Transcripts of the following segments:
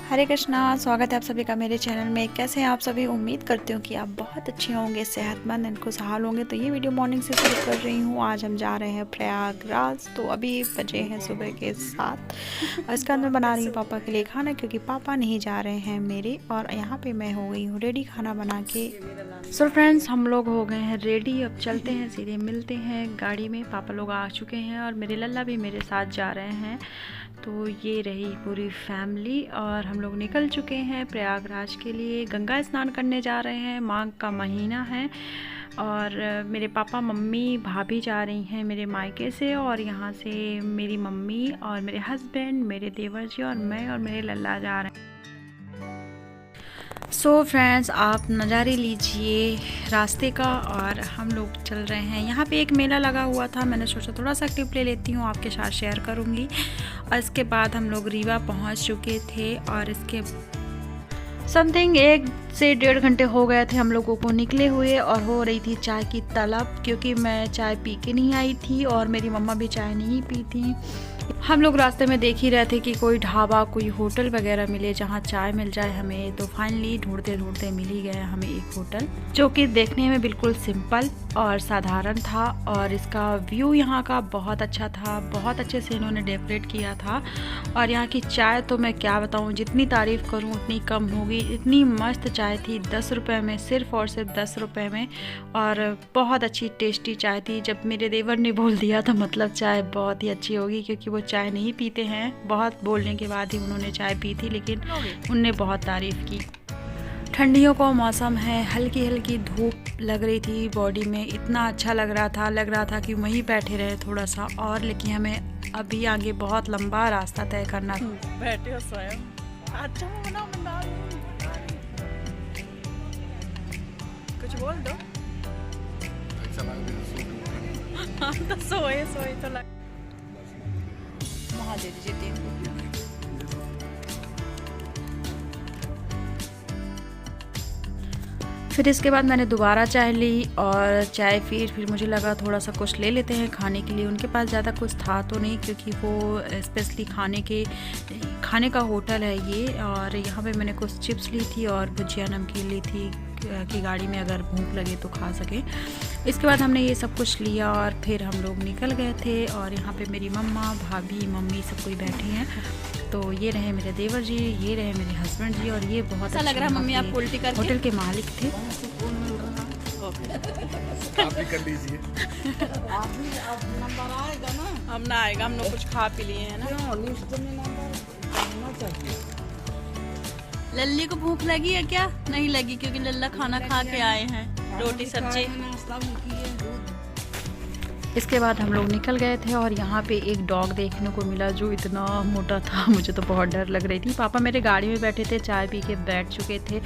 हरे कृष्णा। स्वागत है आप सभी का मेरे चैनल में। कैसे हैं आप सभी? उम्मीद करती हूँ कि आप बहुत अच्छे होंगे, सेहतमंद एंड खुशहाल होंगे। तो ये वीडियो मॉर्निंग से शुरू कर रही हूँ। आज हम जा रहे हैं प्रयागराज। तो अभी बजे हैं सुबह के 7 और इसके बाद मैं बना रही हूँ पापा के लिए खाना, क्योंकि पापा नहीं जा रहे हैं मेरे। और यहाँ पे मैं हो गई हूँ रेडी खाना बना के। सो फ्रेंड्स, हम लोग हो गए हैं रेडी। अब चलते हैं, सीधे मिलते हैं गाड़ी में। पापा लोग आ चुके हैं और मेरे लल्ला भी मेरे साथ जा रहे हैं। तो ये रही पूरी फैमिली और हम लोग निकल चुके हैं प्रयागराज के लिए। गंगा स्नान करने जा रहे हैं। माघ का महीना है और मेरे पापा, मम्मी, भाभी जा रही हैं मेरे मायके से, और यहाँ से मेरी मम्मी और मेरे हस्बैंड, मेरे देवर जी और मैं और मेरे लल्ला जा रहे हैं। सो फ्रेंड्स, आप नज़ारे लीजिए रास्ते का। और हम लोग चल रहे हैं। यहाँ पे एक मेला लगा हुआ था, मैंने सोचा थोड़ा सा क्लिप ले लेती हूँ, आपके साथ शेयर करूँगी। और इसके बाद हम लोग रीवा पहुँच चुके थे और इसके समथिंग 1 से 1.5 घंटे हो गए थे हम लोगों को निकले हुए। और हो रही थी चाय की तलब, क्योंकि मैं चाय पी के नहीं आई थी और मेरी मम्मा भी चाय नहीं पी थी। हम लोग रास्ते में देख ही रहे थे कि कोई ढाबा, कोई होटल वगैरह मिले जहाँ चाय मिल जाए हमें। तो फाइनली ढूंढते ढूंढते मिल ही गया हमें एक होटल, जो कि देखने में बिल्कुल सिंपल और साधारण था। और इसका व्यू यहाँ का बहुत अच्छा था, बहुत अच्छे से इन्होंने डेकोरेट किया था। और यहाँ की चाय तो मैं क्या बताऊँ, जितनी तारीफ़ करूँ उतनी कम होगी। इतनी मस्त चाय थी, 10 रुपये में, सिर्फ़ और सिर्फ 10 रुपये में। और बहुत अच्छी टेस्टी चाय थी। जब मेरे देवर ने बोल दिया था मतलब चाय बहुत ही अच्छी होगी, क्योंकि वो चाय नहीं पीते हैं। बहुत बोलने के बाद ही उन्होंने चाय पी थी, लेकिन उनने बहुत तारीफ़ की। ठंडियों का मौसम है, हल्की हल्की धूप लग रही थी बॉडी में। इतना अच्छा लग रहा था कि वहीं बैठे रहे थोड़ा सा और। लेकिन हमें अभी आगे बहुत लंबा रास्ता तय करना। बैठे हो स्वयं। अच्छा कुछ बोल दो। हम तो सोए तो लग महादेव जी तीन। फिर इसके बाद मैंने दोबारा चाय ली और चाय फिर मुझे लगा थोड़ा सा कुछ ले लेते हैं खाने के लिए। उनके पास ज़्यादा कुछ था तो नहीं, क्योंकि वो स्पेशली खाने का होटल है ये। और यहाँ पे मैंने कुछ चिप्स ली थी और भुजिया नमकीन ली थी कि गाड़ी में अगर भूख लगे तो खा सके। इसके बाद हमने ये सब कुछ लिया और फिर हम लोग निकल गए थे। और यहाँ पे मेरी मम्मा, भाभी, मम्मी सब कोई बैठे हैं। तो ये रहे मेरे देवर जी, ये रहे मेरे हस्बैंड जी, और ये बहुत अच्छा लग रहा है मम्मी आप उल्टी करके होटल के मालिक थे। आप भी कर लीजिए। अब नंबर आएगा ना। हम ना आएगा, हम लोग कुछ खा पी लिए हैं ना। लल्ली को भूख लगी है क्या? नहीं लगी, क्योंकि लल्ला खाना खा के आए हैं, रोटी सब्जी। इसके बाद हम लोग निकल गए थे और यहाँ पे एक डॉग देखने को मिला जो इतना मोटा था, मुझे तो बहुत डर लग रही थी। पापा मेरे गाड़ी में बैठे थे, चाय पी के बैठ चुके थे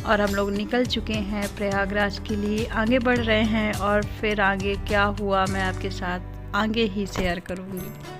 और हम लोग निकल चुके हैं प्रयागराज के लिए। आगे बढ़ रहे हैं और फिर आगे क्या हुआ मैं आपके साथ आगे ही शेयर करूँगी।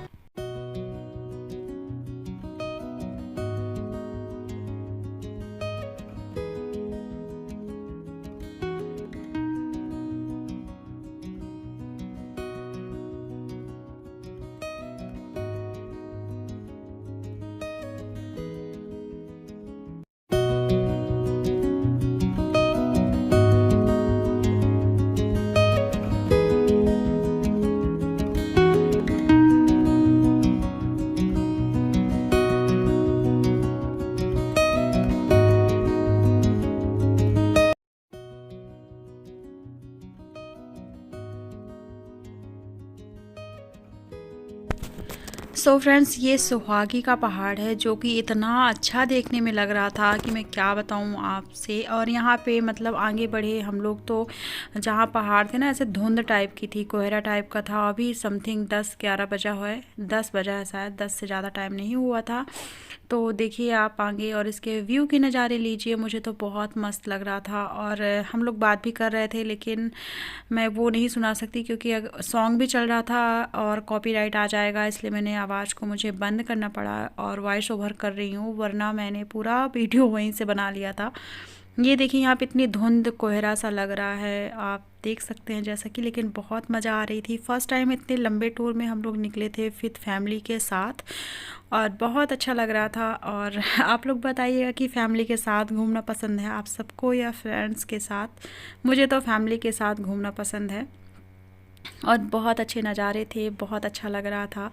सो फ्रेंड्स, ये सुहागी का पहाड़ है, जो कि इतना अच्छा देखने में लग रहा था कि मैं क्या बताऊँ आपसे। और यहाँ पे मतलब आगे बढ़े हम लोग तो जहाँ पहाड़ थे ना, ऐसे धुंध टाइप की थी, कोहरा टाइप का था। अभी समथिंग 10-11 बजा हुआ है, 10 बजा है शायद, 10 से ज़्यादा टाइम नहीं हुआ था। तो देखिए आप आगे और इसके व्यू के नज़ारे लीजिए। मुझे तो बहुत मस्त लग रहा था। और हम लोग बात भी कर रहे थे, लेकिन मैं वो नहीं सुना सकती क्योंकि सॉन्ग भी चल रहा था और कॉपीराइट आ जाएगा, इसलिए मैंने आवाज़ को मुझे बंद करना पड़ा और वॉइस ओवर कर रही हूँ, वरना मैंने पूरा वीडियो वहीं से बना लिया था। ये देखिए यहाँ पे इतनी धुंध कोहरा सा लग रहा है, आप देख सकते हैं जैसा कि, लेकिन बहुत मज़ा आ रही थी। फ़र्स्ट टाइम इतने लंबे टूर में हम लोग निकले थे विद फैमिली के साथ और बहुत अच्छा लग रहा था। और आप लोग बताइएगा कि फैमिली के साथ घूमना पसंद है आप सबको या फ्रेंड्स के साथ। मुझे तो फैमिली के साथ घूमना पसंद है और बहुत अच्छे नज़ारे थे, बहुत अच्छा लग रहा था।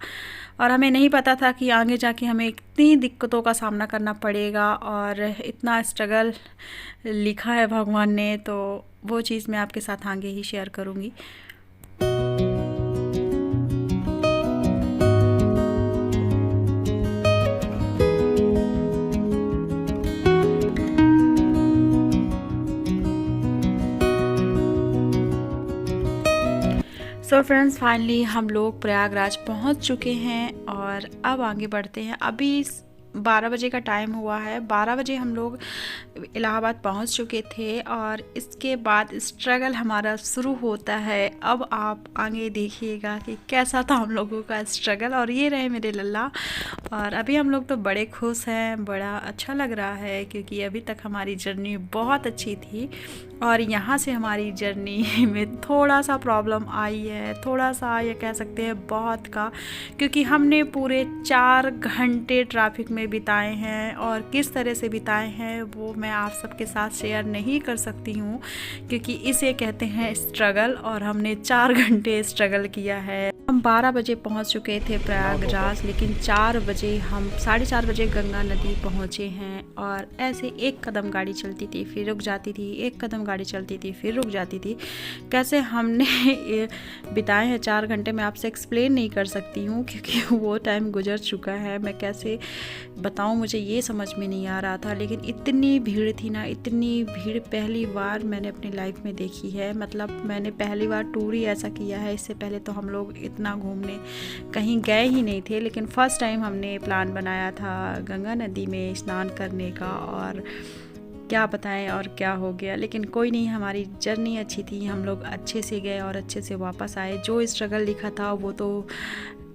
और हमें नहीं पता था कि आगे जाके हमें इतनी दिक्कतों का सामना करना पड़ेगा और इतना स्ट्रगल लिखा है भगवान ने, तो वो चीज़ मैं आपके साथ आगे ही शेयर करूँगी। सो फ्रेंड्स, फाइनली हम लोग प्रयागराज पहुंच चुके हैं और अब आगे बढ़ते हैं। अभी 12 बजे का टाइम हुआ है। 12 बजे हम लोग इलाहाबाद पहुंच चुके थे और इसके बाद स्ट्रगल हमारा शुरू होता है। अब आप आगे देखिएगा कि कैसा था हम लोगों का स्ट्रगल। और ये रहे मेरे लल्ला। और अभी हम लोग तो बड़े खुश हैं, बड़ा अच्छा लग रहा है क्योंकि अभी तक हमारी जर्नी बहुत अच्छी थी और यहाँ से हमारी जर्नी में थोड़ा सा प्रॉब्लम आई है, थोड़ा सा ये कह सकते हैं बहुत का, क्योंकि हमने पूरे 4 घंटे ट्रैफिक में बिताए हैं और किस तरह से बिताए हैं वो मैं आप सबके साथ शेयर नहीं कर सकती हूँ क्योंकि इसे कहते हैं स्ट्रगल और हमने 4 घंटे स्ट्रगल किया है। हम 12 बजे पहुँच चुके थे प्रयागराज, लेकिन 4 बजे हम 4:30 बजे गंगा नदी पहुँचे हैं। और ऐसे एक कदम गाड़ी चलती थी फिर रुक जाती थी, एक कदम गाड़ी चलती थी फिर रुक जाती थी। कैसे हमने बिताए हैं 4 घंटे मैं आपसे एक्सप्लेन नहीं कर सकती हूँ क्योंकि वो टाइम गुजर चुका है। मैं कैसे बताऊँ, मुझे ये समझ में नहीं आ रहा था। लेकिन इतनी भीड़ थी ना, इतनी भीड़ पहली बार मैंने अपनी लाइफ में देखी है। मतलब मैंने पहली बार टूर ही ऐसा किया है। इससे पहले तो हम लोग इतना घूमने कहीं गए ही नहीं थे, लेकिन फ़र्स्ट टाइम हमने प्लान बनाया था गंगा नदी में स्नान करने का और क्या बताएं और क्या हो गया। लेकिन कोई नहीं, हमारी जर्नी अच्छी थी, हम लोग अच्छे से गए और अच्छे से वापस आए। जो स्ट्रगल लिखा था वो तो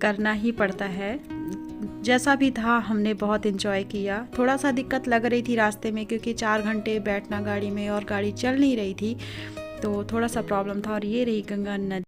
करना ही पड़ता है। जैसा भी था हमने बहुत एंजॉय किया। थोड़ा सा दिक्कत लग रही थी रास्ते में क्योंकि 4 घंटे बैठना गाड़ी में और गाड़ी चल नहीं रही थी, तो थोड़ा सा प्रॉब्लम था। और ये रही गंगा नदी।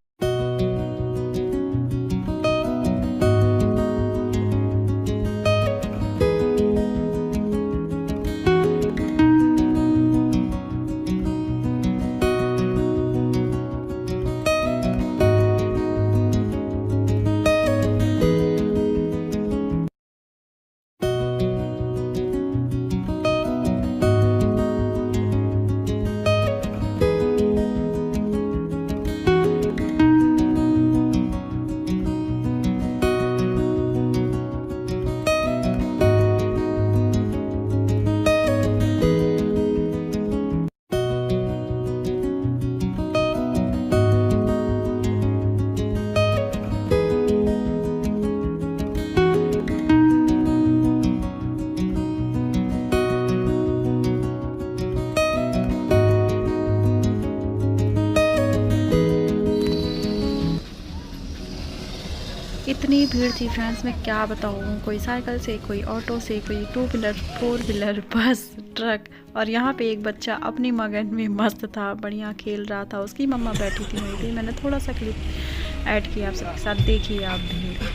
इतनी भीड़ थी फ्रेंड्स, मैं क्या बताऊँ। कोई साइकिल से, कोई ऑटो से, कोई 2 व्हीलर, 4 व्हीलर, बस, ट्रक। और यहाँ पे एक बच्चा अपनी मगन में मस्त था, बढ़िया खेल रहा था। उसकी मम्मा बैठी थी वहीं पे। मैंने थोड़ा सा क्लिप ऐड किया आप सबके साथ, देखिए आप भीड़।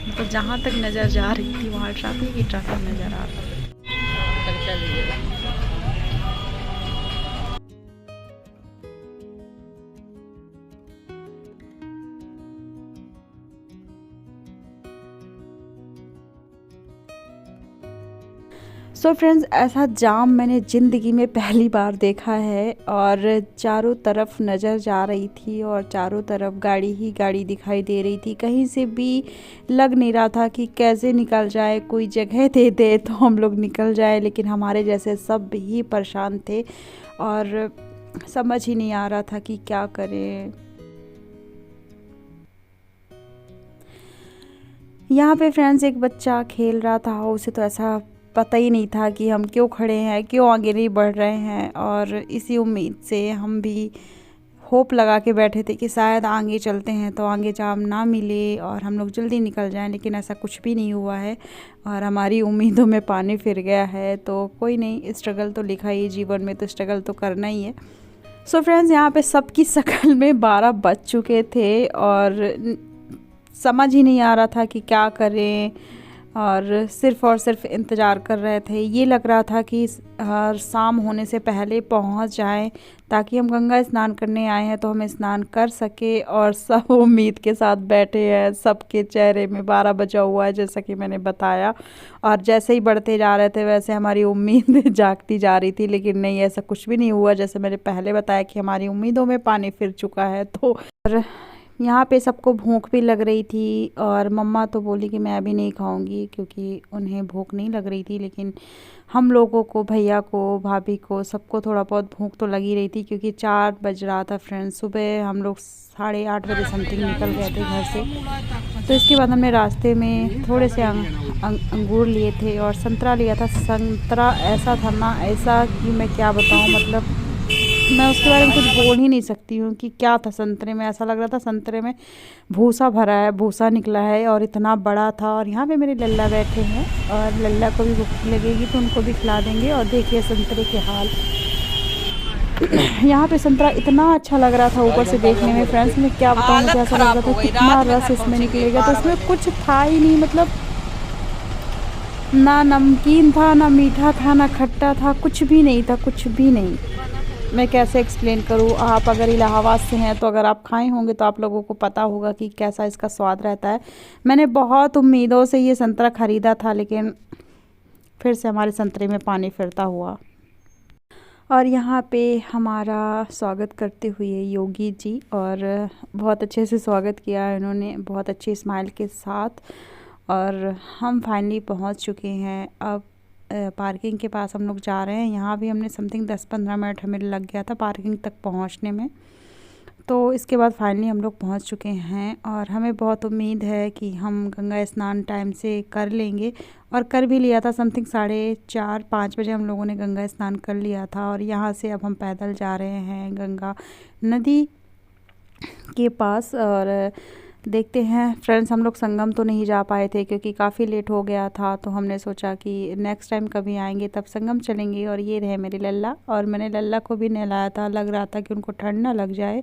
मतलब जहाँ तक नज़र जा रही थी वहाँ ट्रैफिक ही ट्रैफिक नज़र आ रहा था। सो फ्रेंड्स, ऐसा जाम मैंने ज़िंदगी में पहली बार देखा है। और चारों तरफ नज़र जा रही थी और चारों तरफ गाड़ी ही गाड़ी दिखाई दे रही थी। कहीं से भी लग नहीं रहा था कि कैसे निकल जाए, कोई जगह दे दे तो हम लोग निकल जाए। लेकिन हमारे जैसे सब ही परेशान थे और समझ ही नहीं आ रहा था कि क्या करें। यहाँ पे फ्रेंड्स एक बच्चा खेल रहा था, उसे तो ऐसा पता ही नहीं था कि हम क्यों खड़े हैं, क्यों आगे नहीं बढ़ रहे हैं। और इसी उम्मीद से हम भी होप लगा के बैठे थे कि शायद आगे चलते हैं तो आगे जाम ना मिले और हम लोग जल्दी निकल जाएं, लेकिन ऐसा कुछ भी नहीं हुआ है और हमारी उम्मीदों में पानी फिर गया है। तो कोई नहीं, स्ट्रगल तो लिखा ही जीवन में, तो स्ट्रगल तो करना ही है। सो फ्रेंड्स, यहाँ पे सबकी शक्ल में 12 बज चुके थे और समझ ही नहीं आ रहा था कि क्या करें और सिर्फ इंतज़ार कर रहे थे। ये लग रहा था कि शाम होने से पहले पहुंच जाएं ताकि हम गंगा स्नान करने आए हैं तो हम स्नान कर सके। और सब उम्मीद के साथ बैठे हैं, सबके चेहरे में 12 बजा हुआ है जैसा कि मैंने बताया। और जैसे ही बढ़ते जा रहे थे वैसे हमारी उम्मीद जागती जा रही थी, लेकिन नहीं, ऐसा कुछ भी नहीं हुआ। जैसे मैंने पहले बताया कि हमारी उम्मीदों में पानी फिर चुका है। तो यहाँ पे सबको भूख भी लग रही थी और मम्मा तो बोली कि मैं अभी नहीं खाऊंगी क्योंकि उन्हें भूख नहीं लग रही थी, लेकिन हम लोगों को, भैया को, भाभी को, सबको थोड़ा बहुत भूख तो लगी रही थी क्योंकि 4 बज रहा था फ्रेंड्स। सुबह हम लोग 8:30 बजे समथिंग निकल गए थे घर से। तो इसके बाद हमने रास्ते में थोड़े से अंगूर लिए थे और संतरा लिया था। संतरा ऐसा था ना, ऐसा कि मैं क्या बताऊँ, मतलब मैं उसके बारे में कुछ बोल ही नहीं सकती हूँ कि क्या था संतरे में। ऐसा लग रहा था संतरे में भूसा भरा है, भूसा निकला है और इतना बड़ा था। और यहाँ पे मेरे लल्ला बैठे हैं और लल्ला को भी भूख लगेगी तो उनको भी खिला देंगे। और देखिए संतरे के हाल, यहाँ पे संतरा इतना अच्छा लग रहा था ऊपर से देखने में फ्रेंड्स, मैं क्या बताऊँ, मुझे ऐसा लग रहा था कितना रस इसमें निकलेगा। तो इसमें कुछ था ही नहीं, मतलब ना नमकीन था, ना मीठा था, ना खट्टा था, कुछ भी नहीं था, कुछ भी नहीं। मैं कैसे एक्सप्लेन करूँ। आप अगर इलाहाबाद से हैं तो अगर आप खाए होंगे तो आप लोगों को पता होगा कि कैसा इसका स्वाद रहता है। मैंने बहुत उम्मीदों से ये संतरा ख़रीदा था, लेकिन फिर से हमारे संतरे में पानी फिरता हुआ। और यहाँ पे हमारा स्वागत करते हुए योगी जी, और बहुत अच्छे से स्वागत किया इन्होंने, बहुत अच्छे स्माइल के साथ। और हम फाइनली पहुँच चुके हैं। अब पार्किंग के पास हम लोग जा रहे हैं। यहाँ भी हमने समथिंग 10-15 मिनट हमें लग गया था पार्किंग तक पहुँचने में। तो इसके बाद फाइनली हम लोग पहुँच चुके हैं और हमें बहुत उम्मीद है कि हम गंगा स्नान टाइम से कर लेंगे, और कर भी लिया था। समथिंग 4:30-5 बजे हम लोगों ने गंगा स्नान कर लिया था। और यहाँ से अब हम पैदल जा रहे हैं गंगा नदी के पास। और देखते हैं फ्रेंड्स, हम लोग संगम तो नहीं जा पाए थे क्योंकि काफ़ी लेट हो गया था। तो हमने सोचा कि नेक्स्ट टाइम कभी आएंगे तब संगम चलेंगे। और ये रहे मेरे लल्ला, और मैंने लल्ला को भी नहलाया था, लग रहा था कि उनको ठंड ना लग जाए,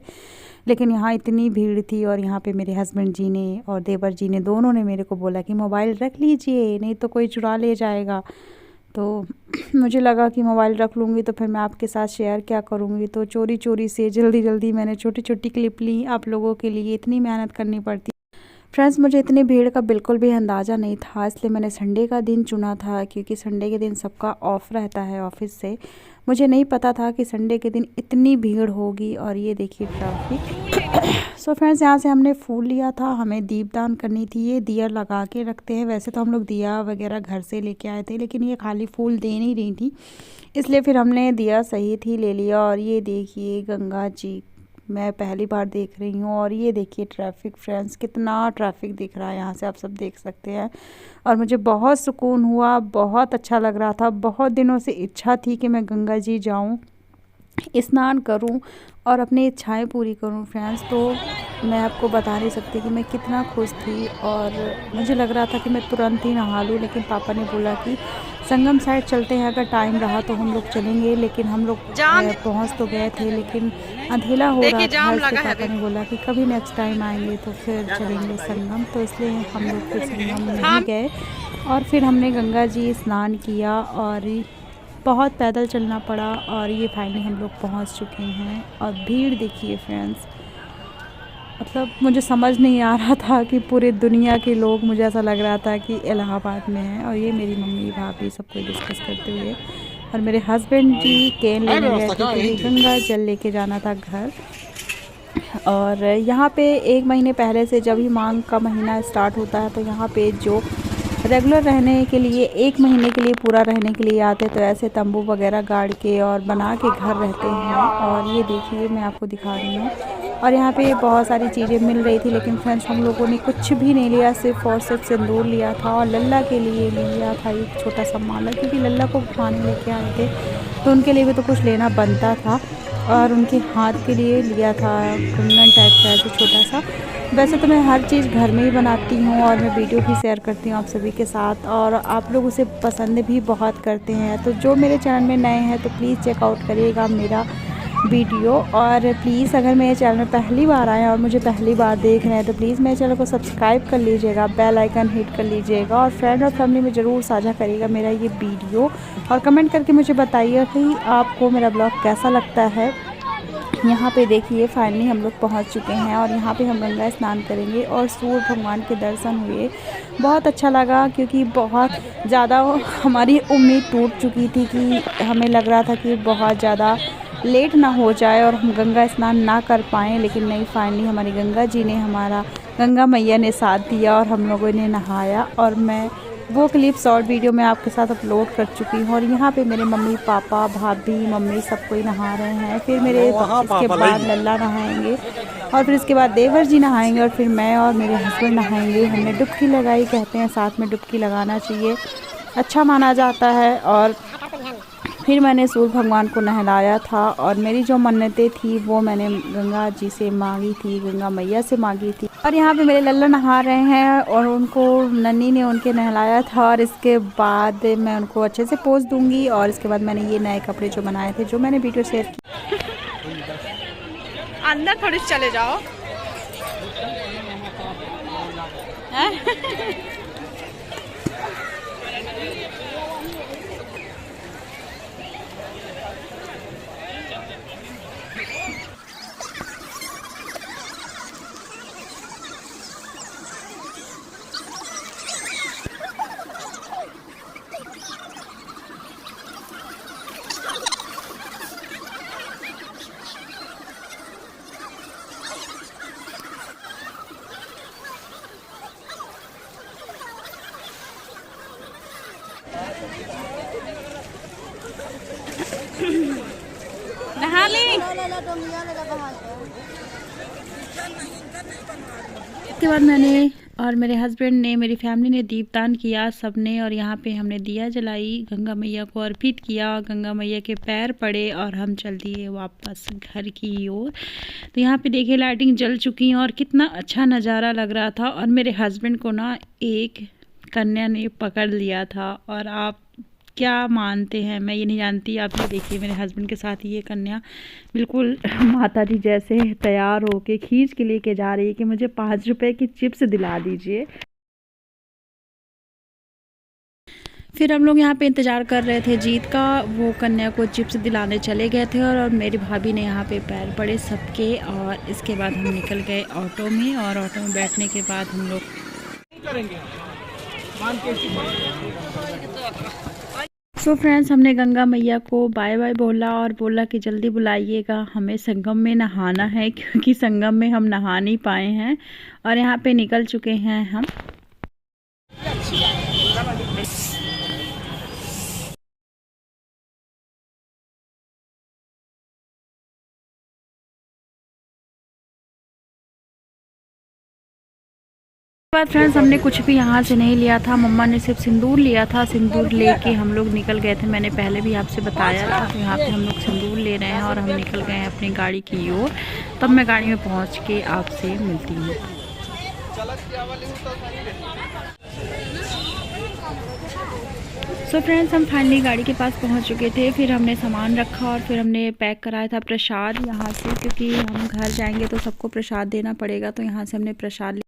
लेकिन यहाँ इतनी भीड़ थी। और यहाँ पे मेरे हस्बैंड जी ने और देवर जी ने, दोनों ने मेरे को बोला कि मोबाइल रख लीजिए, नहीं तो कोई चुरा ले जाएगा। तो मुझे लगा कि मोबाइल रख लूँगी तो फिर मैं आपके साथ शेयर क्या करूँगी। तो चोरी चोरी से जल्दी मैंने छोटी छोटी क्लिप ली आप लोगों के लिए। इतनी मेहनत करनी पड़ती फ्रेंड्स, मुझे इतनी भीड़ का बिल्कुल भी अंदाज़ा नहीं था, इसलिए मैंने संडे का दिन चुना था क्योंकि संडे के दिन सबका ऑफ रहता है ऑफिस से। मुझे नहीं पता था कि संडे के दिन इतनी भीड़ होगी। और ये देखिए ट्रैफिक। सो फ्रेंड्स, यहाँ से हमने फूल लिया था, हमें दीपदान करनी थी। ये दिया लगा के रखते हैं, वैसे तो हम लोग दिया वगैरह घर से लेके आए थे, लेकिन ये खाली फूल दे नहीं रही थी, इसलिए फिर हमने दिया सही थी ले लिया। और ये देखिए गंगा जी, मैं पहली बार देख रही हूँ। और ये देखिए ट्रैफिक फ्रेंड्स, कितना ट्रैफिक दिख रहा है यहाँ से, आप सब देख सकते हैं। और मुझे बहुत सुकून हुआ, बहुत अच्छा लग रहा था। बहुत दिनों से इच्छा थी कि मैं गंगा जी जाऊँ, स्नान करूं और अपनी इच्छाएं पूरी करूं फ्रेंड्स। तो मैं आपको बता नहीं सकती कि मैं कितना खुश थी। और मुझे लग रहा था कि मैं तुरंत ही नहा लूँ, लेकिन पापा ने बोला कि संगम साइड चलते हैं, अगर टाइम रहा तो हम लोग चलेंगे। लेकिन हम लोग पहुँच तो गए थे, लेकिन अंधेला हो रहा था, इसलिए पापा ने बोला कि कभी नेक्स्ट टाइम आएंगे तो फिर चलेंगे संगम। तो इसलिए हम लोग फिर संगम नहीं गए और फिर हमने गंगा जी स्नान किया और बहुत पैदल चलना पड़ा। और ये फाइनली हम लोग पहुंच चुके हैं। और भीड़ देखिए फ्रेंड्स, मतलब मुझे समझ नहीं आ रहा था कि पूरे दुनिया के लोग, मुझे ऐसा लग रहा था कि इलाहाबाद में हैं। और ये मेरी मम्मी भाभी सबको डिस्कस करते हुए, और मेरे हस्बैंड जी केन लेने गए थे क्योंकि गंगा जल लेके जाना था घर। और यहाँ पे 1 महीने पहले से जब ही माघ का महीना स्टार्ट होता है तो यहाँ पे जो रेगुलर रहने के लिए 1 महीने के लिए पूरा रहने के लिए आते, तो ऐसे तंबू वगैरह गाड़ के और बना के घर रहते हैं। और ये देखिए मैं आपको दिखा रही हूँ। और यहाँ पे बहुत सारी चीज़ें मिल रही थी, लेकिन फ्रेंड्स हम लोगों ने कुछ भी नहीं लिया, सिर्फ और सिर्फ सिंदूर लिया था। और लल्ला के लिए लिया था एक छोटा सा माला, क्योंकि लल्ला को घुमाने लेके आए थे तो उनके लिए भी तो कुछ लेना बनता था। और उनके हाथ के लिए लिया था कुंदन टाइप का ऐसे छोटा सा। वैसे तो मैं हर चीज़ घर में ही बनाती हूँ और मैं वीडियो भी शेयर करती हूँ आप सभी के साथ, और आप लोग उसे पसंद भी बहुत करते हैं। तो जो मेरे चैनल में नए हैं तो प्लीज़ चेकआउट करिएगा मेरा वीडियो, और प्लीज़ अगर मेरे चैनल में पहली बार आए और मुझे पहली बार देख रहे हैं तो प्लीज़ मेरे चैनल को सब्सक्राइब कर लीजिएगा, बेल आइकन हिट कर लीजिएगा, और फ्रेंड और फैमिली में ज़रूर साझा करिएगा मेरा ये वीडियो, और कमेंट करके मुझे बताइए कि आपको मेरा ब्लॉग कैसा लगता है। यहाँ पे देखिए फाइनली हम लोग पहुँच चुके हैं और यहाँ पे हम गंगा स्नान करेंगे और सूर्य भगवान के दर्शन हुए। बहुत अच्छा लगा क्योंकि बहुत ज़्यादा हमारी उम्मीद टूट चुकी थी कि हमें लग रहा था कि बहुत ज़्यादा लेट ना हो जाए और हम गंगा स्नान ना कर पाएँ, लेकिन नहीं, फाइनली हमारी गंगा जी ने, हमारा गंगा मैया ने साथ दिया और हम लोगों ने नहाया। और मैं वो क्लिप शॉर्ट वीडियो में आपके साथ अपलोड कर चुकी हूँ। और यहाँ पे मेरे मम्मी पापा भाभी मम्मी सब कोई नहा रहे हैं, फिर मेरे इसके बाद लल्ला नहाएंगे और फिर इसके बाद देवर जी नहाएंगे और फिर मैं और मेरे हस्बैंड नहाएंगे। हमने डुबकी लगाई, कहते हैं साथ में डुबकी लगाना चाहिए, अच्छा माना जाता है। और फिर मैंने सूर्य भगवान को नहलाया था और मेरी जो मन्नतें थी वो मैंने गंगा जी से मांगी थी, गंगा मैया से मांगी थी। और यहाँ पे मेरे लल्ला नहा रहे हैं और उनको नन्नी ने उनके नहलाया था, और इसके बाद मैं उनको अच्छे से पोज दूंगी। और इसके बाद मैंने ये नए कपड़े जो बनाए थे, जो मैंने वीडियो शेयर की। अंदर थोड़ी चले जाओ। नहा ली। इसके बाद मैंने और मेरे हस्बैंड ने, मेरी फैमिली ने दीपदान किया सबने, और यहाँ पे हमने दिया जलाई, गंगा मैया को अर्पित किया, गंगा मैया के पैर पड़े और हम चल दिए वापस घर की ओर। तो यहाँ पे देखिए लाइटिंग जल चुकी है और कितना अच्छा नज़ारा लग रहा था। और मेरे हस्बैंड को ना एक कन्या ने पकड़ लिया था, और आप क्या मानते हैं मैं ये नहीं जानती, आप ये देखिए मेरे हस्बैंड के साथ ये कन्या बिल्कुल माता जी जैसे तैयार होके खींच के लेके जा रही है कि मुझे 5 रुपए की चिप्स दिला दीजिए। फिर हम लोग यहाँ पे इंतज़ार कर रहे थे जीत का, वो कन्या को चिप्स दिलाने चले गए थे और मेरी भाभी ने यहाँ पे पैर पड़े सबके। और इसके बाद हम निकल गए ऑटो में, और ऑटो में बैठने के बाद हम लोग सो फ्रेंड्स, हमने गंगा मैया को बाय बाय बोला और बोला कि जल्दी बुलाइएगा, हमें संगम में नहाना है, क्योंकि संगम में हम नहा नहीं पाए हैं। और यहाँ पे निकल चुके हैं हम। बाद फ्रेंड्स हमने कुछ भी यहाँ से नहीं लिया था, मम्मा ने सिर्फ सिंदूर लिया था। सिंदूर लेके हम लोग निकल गए थे, मैंने पहले भी आपसे बताया था। तो यहाँ पे हम लोग सिंदूर ले रहे हैं और हम निकल गए हैं अपनी गाड़ी की ओर। तब मैं गाड़ी में पहुँच के आपसे मिलती हूँ। सो फ्रेंड्स, हम फाइनली गाड़ी के पास पहुंच चुके थे। फिर हमने सामान रखा और फिर हमने पैक कराया था प्रसाद यहाँ से, क्योंकि हम घर जाएंगे तो सबको प्रसाद देना पड़ेगा। तो यहाँ से हमने प्रसाद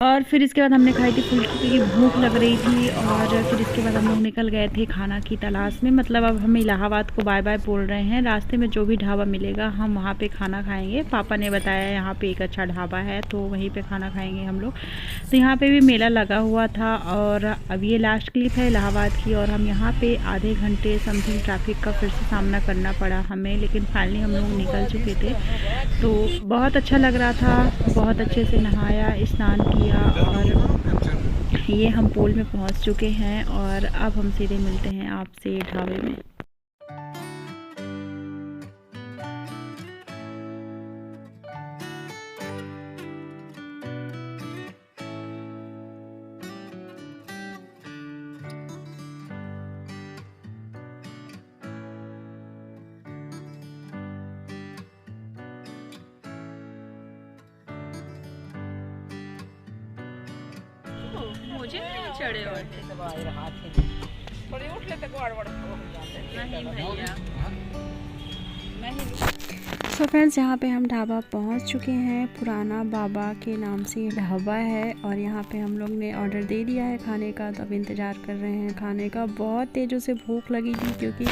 और फिर इसके बाद हमने खाई थी फुल्की, क्योंकि भूख लग रही थी। और फिर इसके बाद हम लोग निकल गए थे खाना की तलाश में। मतलब अब हम इलाहाबाद को बाय बाय बोल रहे हैं। रास्ते में जो भी ढाबा मिलेगा हम वहाँ पे खाना खाएंगे। पापा ने बताया यहाँ पे एक अच्छा ढाबा है, तो वहीं पे खाना खाएंगे हम लोग। तो यहाँ पे भी मेला लगा हुआ था। और अब ये लास्ट क्लिप है इलाहाबाद की, और हम यहाँ पे आधे घंटे समथिंग ट्रैफिक का फिर से सामना करना पड़ा हमें, लेकिन फाइनली हम लोग निकल चुके थे। तो बहुत अच्छा लग रहा था, बहुत अच्छे से नहाया, स्नान किया, और ये हम पूल में पहुंच चुके हैं। और अब हम सीधे मिलते हैं आपसे ढाबे में। मुझे नहीं चढ़े थोड़ी उठ लेते गड़बड़ नहीं भैया। नहीं। तो फ्रेंड्स यहाँ पे हम ढाबा पहुँच चुके हैं। पुराना बाबा के नाम से ये ढाबा है और यहाँ पे हम लोग ने ऑर्डर दे दिया है खाने का। तो अब इंतज़ार कर रहे हैं खाने का। बहुत तेज़ों से भूख लगी थी क्योंकि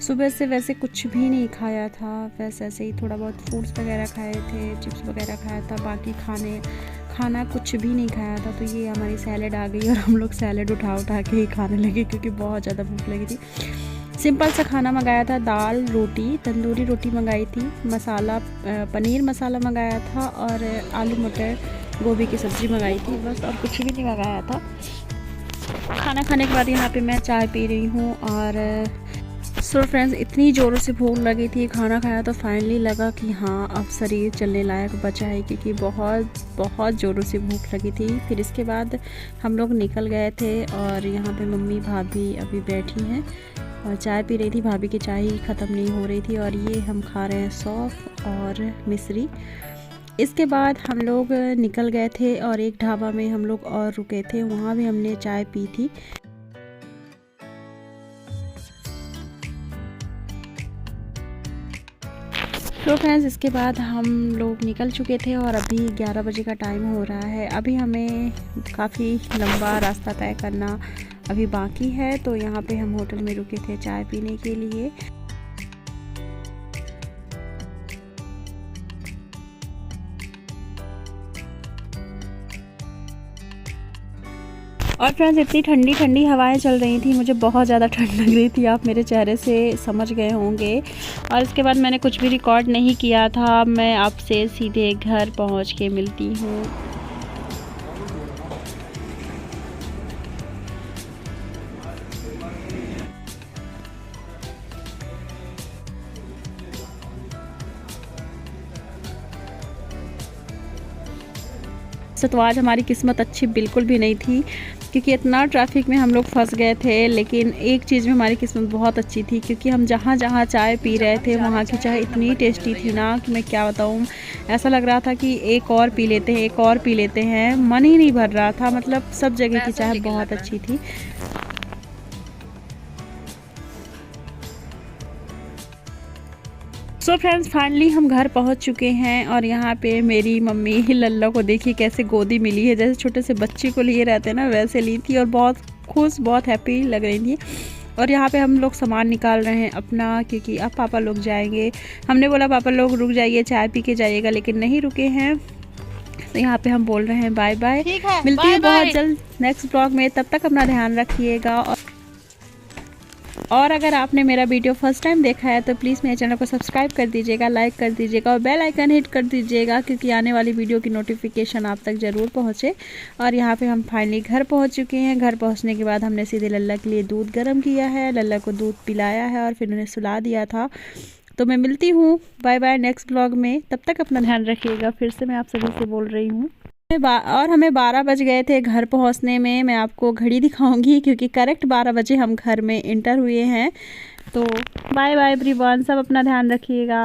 सुबह से वैसे कुछ भी नहीं खाया था, वैसे ऐसे ही थोड़ा बहुत फ्रूट्स वगैरह खाए थे, चिप्स वगैरह खाया था, बाकी खाना कुछ भी नहीं खाया था। तो ये हमारी सैलेड आ गई और हम लोग सैलेड उठा के ही खाने लगे क्योंकि बहुत ज़्यादा भूख लगी थी। सिंपल सा खाना मंगाया था, दाल रोटी, तंदूरी रोटी मंगाई थी, मसाला पनीर मसाला मंगाया था और आलू मटर गोभी की सब्ज़ी मंगाई थी, बस और कुछ भी नहीं मंगाया था। खाना खाने के बाद यहाँ पे मैं चाय पी रही हूँ। और सो फ्रेंड्स इतनी ज़ोरों से भूख लगी थी, खाना खाया तो फाइनली लगा कि हाँ अब शरीर चलने लायक बचा है क्योंकि बहुत ज़ोरों से भूख लगी थी। फिर इसके बाद हम लोग निकल गए थे और यहाँ पे मम्मी भाभी अभी बैठी हैं और चाय पी रही थी। भाभी की चाय ही ख़त्म नहीं हो रही थी और ये हम खा रहे हैं सौंफ और मिश्री। इसके बाद हम लोग निकल गए थे और एक ढाबा में हम लोग और रुके थे, वहाँ भी हमने चाय पी थी। तो फ्रेंड्स इसके बाद हम लोग निकल चुके थे और अभी 11 बजे का टाइम हो रहा है। अभी हमें काफ़ी लंबा रास्ता तय करना अभी बाकी है। तो यहाँ पे हम होटल में रुके थे चाय पीने के लिए। और फ्रेंड्स इतनी ठंडी ठंडी हवाएं चल रही थी, मुझे बहुत ज़्यादा ठंड लग रही थी, आप मेरे चेहरे से समझ गए होंगे। और इसके बाद मैंने कुछ भी रिकॉर्ड नहीं किया था। मैं आपसे सीधे घर पहुंच के मिलती हूँ। तो आज हमारी किस्मत अच्छी बिल्कुल भी नहीं थी क्योंकि इतना ट्रैफिक में हम लोग फंस गए थे। लेकिन एक चीज़ में हमारी किस्मत बहुत अच्छी थी क्योंकि हम जहाँ जहाँ चाय पी रहे थे वहाँ की चाय इतनी टेस्टी थी ना कि मैं क्या बताऊँ। ऐसा लग रहा था कि एक और पी लेते हैं, एक और पी लेते हैं, मन ही नहीं भर रहा था। मतलब सब जगह की चाय बहुत अच्छी थी। सो फ्रेंड्स फाइनली हम घर पहुंच चुके हैं और यहाँ पे मेरी मम्मी लल्ला को देखिए कैसे गोदी मिली है, जैसे छोटे से बच्चे को लिए रहते हैं ना वैसे ली थी और बहुत खुश बहुत हैप्पी लग रही थी। और यहाँ पे हम लोग सामान निकाल रहे हैं अपना क्योंकि अब पापा लोग जाएंगे। हमने बोला पापा लोग रुक जाइए, चाय पी के जाइएगा, लेकिन नहीं रुके हैं। तो यहाँ पे हम बोल रहे हैं बाय बाय, मिलती है बहुत जल्द नेक्स्ट ब्लॉग में। तब तक अपना ध्यान रखिएगा। और अगर आपने मेरा वीडियो फर्स्ट टाइम देखा है तो प्लीज़ मेरे चैनल को सब्सक्राइब कर दीजिएगा, लाइक कर दीजिएगा और बेल आइकन हिट कर दीजिएगा क्योंकि आने वाली वीडियो की नोटिफिकेशन आप तक ज़रूर पहुँचे। और यहाँ पे हम फाइनली घर पहुँच चुके हैं। घर पहुँचने के बाद हमने सीधे लल्ला के लिए दूध गर्म किया है, लल्ला को दूध पिलाया है और फिर उन्हें सुला दिया था। तो मैं मिलती हूँ बाय बाय नेक्स्ट ब्लॉग में। तब तक अपना ध्यान रखिएगा। फिर से मैं आप सभी से बोल रही हूँ और हमें 12 बज गए थे घर पहुंचने में। मैं आपको घड़ी दिखाऊंगी क्योंकि करेक्ट 12 बजे हम घर में इंटर हुए हैं। तो बाय बाय एवरीवन, सब अपना ध्यान रखिएगा।